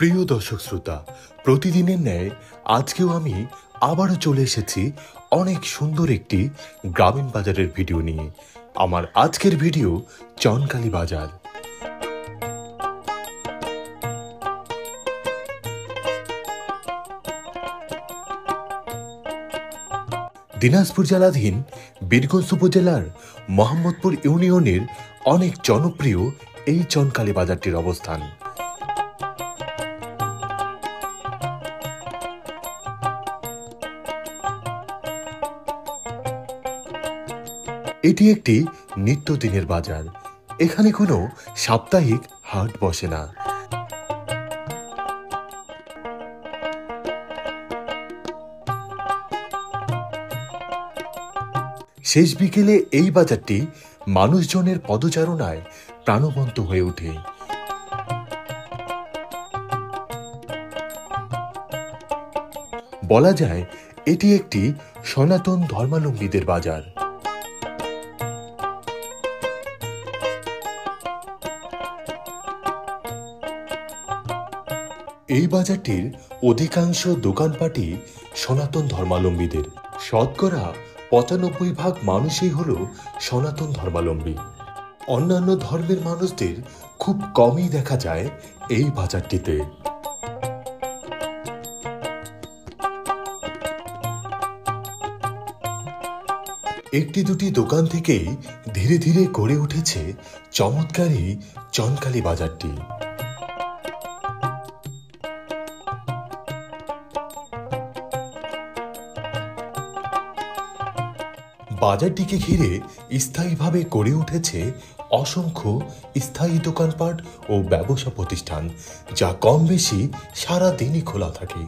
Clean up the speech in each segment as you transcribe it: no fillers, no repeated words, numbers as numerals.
প্রিয় দর্শক শ্রোতা, প্রতিদিনের ন্যায় আজকেও আমি আবারও চলে এসেছি অনেক সুন্দর একটি গ্রামীণ বাজারের ভিডিও নিয়ে। আমার আজকের ভিডিও চনকালী বাজার। দিনাজপুর জেলাধীন বীরগঞ্জ উপজেলার মোহাম্মদপুর ইউনিয়নের অনেক জনপ্রিয় এই চনকালী বাজারটির অবস্থান। এটি একটি নিত্যদিনের বাজার। এখানে কোনো সাপ্তাহিক হাট বসে না। শেষ বিকেলে এই বাজারটি মানুষজনের পদচারণায় প্রাণবন্ত হয়ে ওঠে। বলা যায় এটি একটি সনাতন ধর্মাবলম্বীদের বাজার। এই বাজারটির অধিকাংশ দোকানপাটই সনাতন ধর্মাবলম্বীদের। শতকরা ৯৫% মানুষই হল সনাতন ধর্মাবলম্বী। অন্যান্য ধর্মের মানুষদের খুব কমই দেখা যায় এই বাজারটিতে। একটি দুটি দোকান থেকেই ধীরে ধীরে গড়ে উঠেছে চমৎকার এই চনকালী বাজারটি। বাজারটিকে ঘিরে স্থায়ীভাবে গড়ে উঠেছে অসংখ্য স্থায়ী দোকানপাট ও ব্যবসা প্রতিষ্ঠান, যা কম বেশি সারা দিনই খোলা থাকে।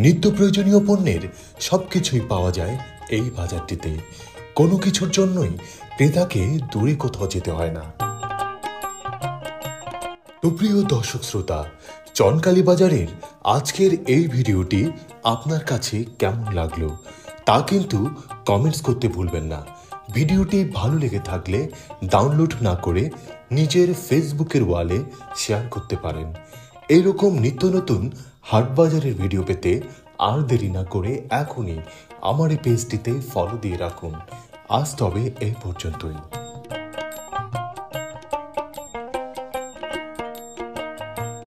নিত্য প্রয়োজনীয় পণ্যের সবকিছুই পাওয়া যায় এই বাজারটিতে। কোনো কিছুর জন্যই ক্রেতাকে দূরে কোথাও যেতে হয় না। তো প্রিয় দর্শক শ্রোতা, চনকালী বাজারের আজকের এই ভিডিওটি আপনার কাছে কেমন লাগলো তা কিন্তু কমেন্টস করতে ভুলবেন না। ভিডিওটি ভালো লেগে থাকলে ডাউনলোড না করে নিজের ফেসবুকের ওয়ালে শেয়ার করতে পারেন। এইরকম নিত্য নতুন হাট বাজারের ভিডিও পেতে আর দেরি না করে এখনই আমার এই পেজটিতে ফলো দিয়ে রাখুন। আজ তবে এই পর্যন্তই।